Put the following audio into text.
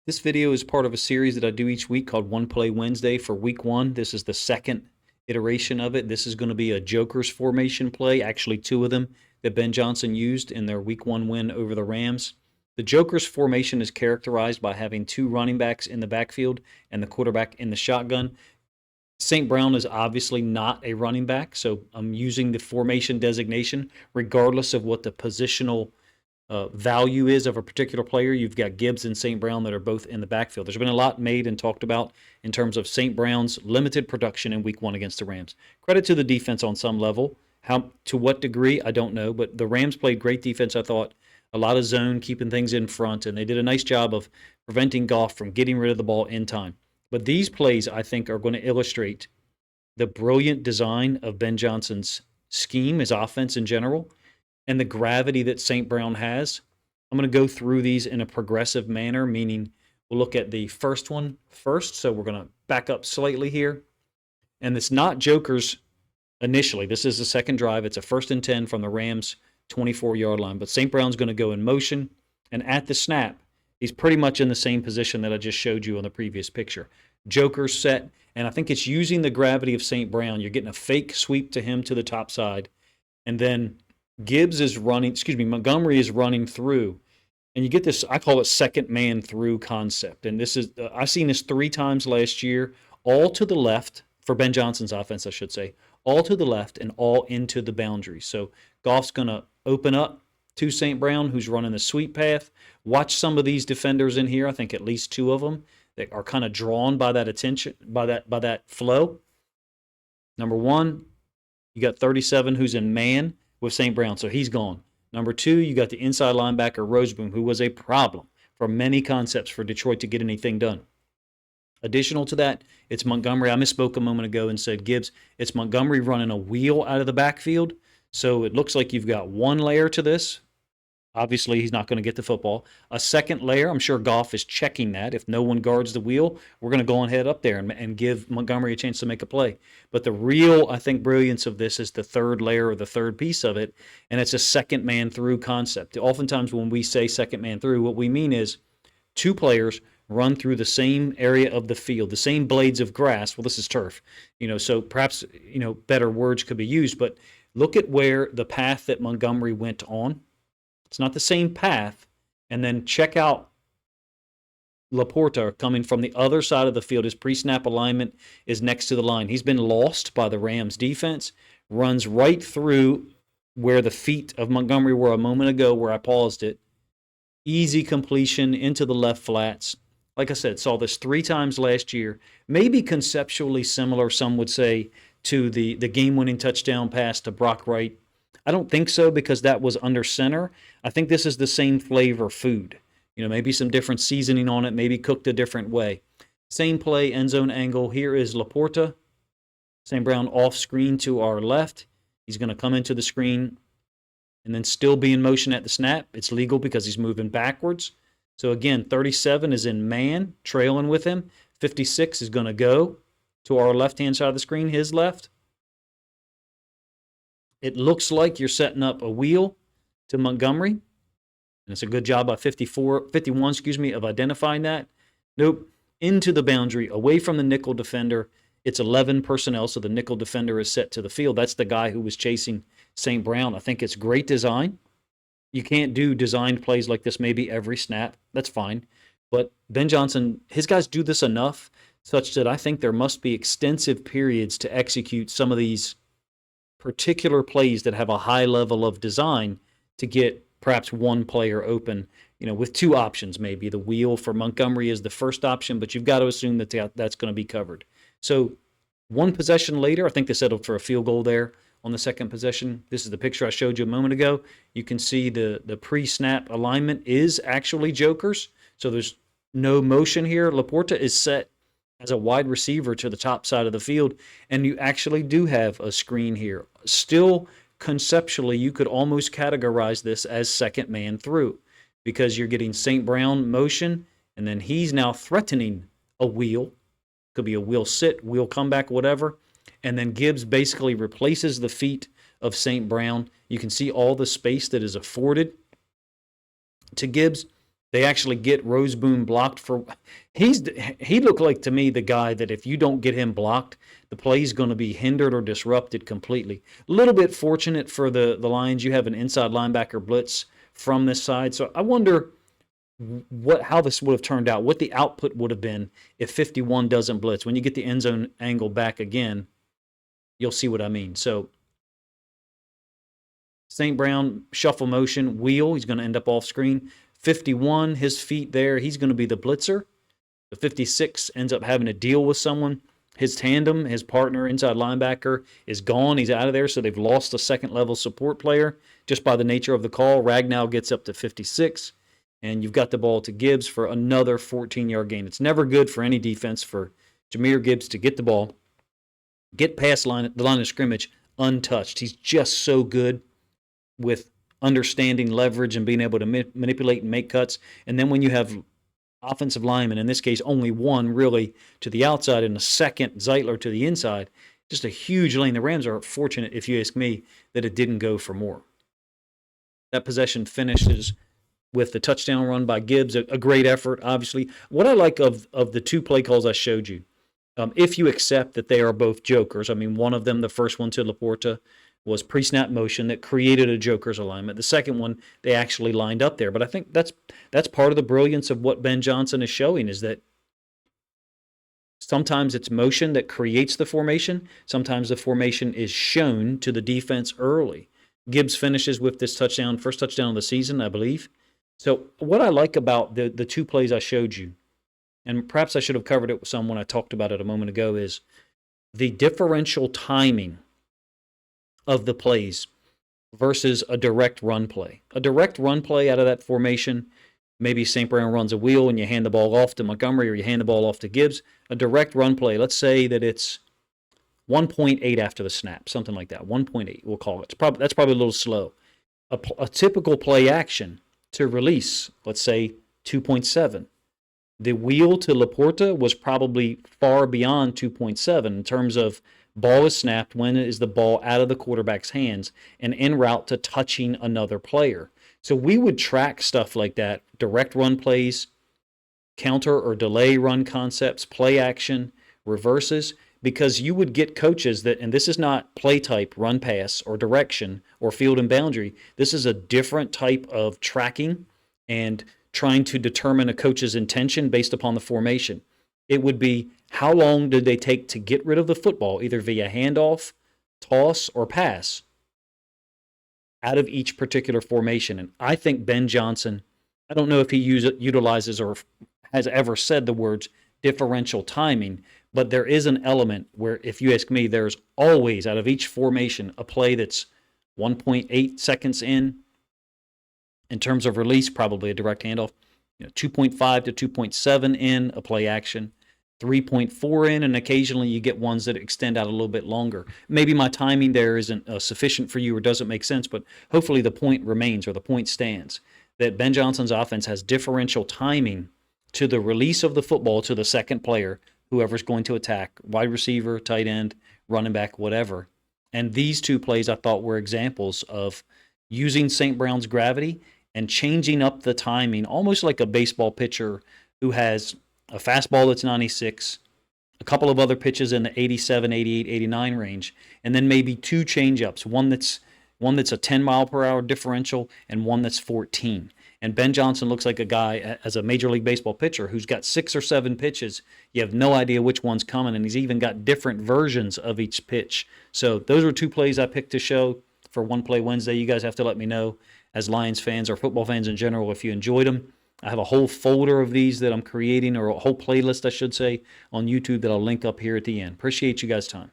This video is part of a series that I do each week called One Play Wednesday for week one. This is the second iteration of it. This is going to be a Joker's formation play, actually two of them that Ben Johnson used in their week one win over the Rams. The Joker's formation is characterized by having two running backs in the backfield and the quarterback in the shotgun. St. Brown is obviously not a running back, so I'm using the formation designation regardless of what the positional value is of a particular player. You've got Gibbs and St. Brown that are both in the backfield. There's been a lot made and talked about in terms of St. Brown's limited production in week one against the Rams. Credit to the defense on some level. How to what degree, I don't know, but the Rams played great defense, I thought. A lot of zone, keeping things in front, and they did a nice job of preventing Goff from getting rid of the ball in time. But these plays, I think, are going to illustrate the brilliant design of Ben Johnson's scheme, his offense in general, and the gravity that St. Brown has. I'm going to go through these in a progressive manner, meaning we'll look at the first one first. So we're going to back up slightly here. And it's not Joker's initially. This is the second drive. It's a 1st and 10 from the Rams' 24-yard line. But St. Brown's going to go in motion. And at the snap, he's pretty much in the same position that I just showed you on the previous picture. Joker's set, and I think it's using the gravity of St. Brown. You're getting a fake sweep to him to the top side. And then Montgomery is running through. And you get this, I call it second man through concept. And this is, I've seen this 3 times last year, all to the left, for Ben Johnson's offense, I should say, all to the left and all into the boundary. So Goff's going to open up to St. Brown, who's running the sweep path. Watch some of these defenders in here. I think at least 2 of them that are kind of drawn by that attention, by that flow. Number 1, you got 37 who's in man with St. Brown, so he's gone. Number 2, you got the inside linebacker Roseboom, who was a problem for many concepts for Detroit to get anything done. Additional to that, it's Montgomery. I misspoke a moment ago and said Gibbs. It's Montgomery running a wheel out of the backfield. So it looks like you've got one layer to this. Obviously, he's not going to get the football. A second layer, I'm sure Goff is checking that. If no one guards the wheel, we're going to go ahead up there and give Montgomery a chance to make a play. But the real, I think, brilliance of this is the third layer or the third piece of it, and it's a second man through concept. Oftentimes when we say second man through, what we mean is 2 players run through the same area of the field, the same blades of grass. Well, this is turf, so perhaps, better words could be used, but look at where the path that Montgomery went on. It's not the same path. And then check out Laporta coming from the other side of the field. His pre-snap alignment is next to the line. He's been lost by the Rams defense, runs right through where the feet of Montgomery were a moment ago where I paused it. Easy completion into the left flats. Like I said, saw this 3 times last year. Maybe conceptually similar, some would say, to the game-winning touchdown pass to Brock Wright. I don't think so because that was under center. I think this is the same flavor food. Maybe some different seasoning on it, maybe cooked a different way. Same play, end zone angle. Here is Laporta. St. Brown off screen to our left. He's going to come into the screen and then still be in motion at the snap. It's legal because he's moving backwards. So again, 37 is in man, trailing with him. 56 is going to go to our left-hand side of the screen, his left. It looks like you're setting up a wheel to Montgomery. And it's a good job by 51, of identifying that. Nope. Into the boundary, away from the nickel defender. It's 11 personnel, so the nickel defender is set to the field. That's the guy who was chasing St. Brown. I think it's great design. You can't do designed plays like this maybe every snap. That's fine. But Ben Johnson, his guys do this enough such that I think there must be extensive periods to execute some of these particular plays that have a high level of design to get perhaps one player open, with 2 options maybe. The wheel for Montgomery is the first option, but you've got to assume that that's going to be covered. So 1 possession later, I think they settled for a field goal there on the second possession. This is the picture I showed you a moment ago. You can see the pre-snap alignment is actually Joker's, so there's no motion here. Laporta is set as a wide receiver to the top side of the field, and you actually do have a screen here. Still, conceptually, you could almost categorize this as second man through because you're getting St. Brown motion, and then he's now threatening a wheel. Could be a wheel sit, wheel comeback, whatever. And then Gibbs basically replaces the feet of St. Brown. You can see all the space that is afforded to Gibbs. They actually get Roseboom blocked for. He looked like to me the guy that if you don't get him blocked, the play's going to be hindered or disrupted completely. A little bit fortunate for the Lions. You have an inside linebacker blitz from this side, so I wonder how this would have turned out, what the output would have been if 51 doesn't blitz. When you get the end zone angle back again, you'll see what I mean. So St. Brown, shuffle motion, wheel. He's going to end up off screen. 51, his feet there. He's going to be the blitzer. The 56 ends up having to deal with someone. His tandem, his partner, inside linebacker, is gone. He's out of there, so they've lost a second-level support player just by the nature of the call. Ragnow gets up to 56, and you've got the ball to Gibbs for another 14-yard gain. It's never good for any defense for Jahmyr Gibbs to get the ball, get past the line of scrimmage untouched. He's just so good with understanding leverage and being able to manipulate and make cuts. And then when you have offensive linemen, in this case only one really to the outside and a second Zeitler to the inside, just a huge lane. The Rams are fortunate, if you ask me, that it didn't go for more. That possession finishes with the touchdown run by Gibbs, a great effort, obviously. What I like of the two play calls I showed you, if you accept that they are both jokers, I mean, one of them, the first one to Laporta, was pre-snap motion that created a joker's alignment. The second one, they actually lined up there. But I think that's part of the brilliance of what Ben Johnson is showing, is that sometimes it's motion that creates the formation. Sometimes the formation is shown to the defense early. Gibbs finishes with this touchdown, first touchdown of the season, I believe. So what I like about the two plays I showed you, and perhaps I should have covered it with some when I talked about it a moment ago, is the differential timing of the plays versus a direct run play. A direct run play out of that formation, maybe St. Brown runs a wheel and you hand the ball off to Montgomery or you hand the ball off to Gibbs. A direct run play, let's say that it's 1.8 after the snap, something like that. 1.8, we'll call it. That's probably a little slow. A typical play action to release, let's say 2.7. The wheel to Laporta was probably far beyond 2.7 in terms of ball is snapped, when is the ball out of the quarterback's hands and en route to touching another player. So we would track stuff like that, direct run plays, counter or delay run concepts, play action, reverses, because you would get coaches that, and this is not play type, run pass, or direction, or field and boundary. This is a different type of tracking and trying to determine a coach's intention based upon the formation. It would be, how long did they take to get rid of the football, either via handoff, toss, or pass, out of each particular formation? And I think Ben Johnson, I don't know if he utilizes or has ever said the words differential timing, but there is an element where, if you ask me, there's always, out of each formation, a play that's 1.8 seconds in terms of release, probably a direct handoff, 2.5 to 2.7 in, a play action, 3.4 in, and occasionally you get ones that extend out a little bit longer. Maybe my timing there isn't sufficient for you or doesn't make sense, but hopefully the point remains, or the point stands, that Ben Johnson's offense has differential timing to the release of the football to the second player, whoever's going to attack, wide receiver, tight end, running back, whatever. And these two plays I thought were examples of using St. Brown's gravity and changing up the timing, almost like a baseball pitcher who has a fastball that's 96, a couple of other pitches in the 87, 88, 89 range, and then maybe two changeups, one that's a 10 mile per hour differential and one that's 14. And Ben Johnson looks like a guy, as a Major League Baseball pitcher, who's got 6 or 7 pitches. You have no idea which one's coming, and he's even got different versions of each pitch. So those are two plays I picked to show for One Play Wednesday. You guys have to let me know, as Lions fans or football fans in general, if you enjoyed them. I have a whole folder of these that I'm creating, or a whole playlist, I should say, on YouTube that I'll link up here at the end. Appreciate you guys' time.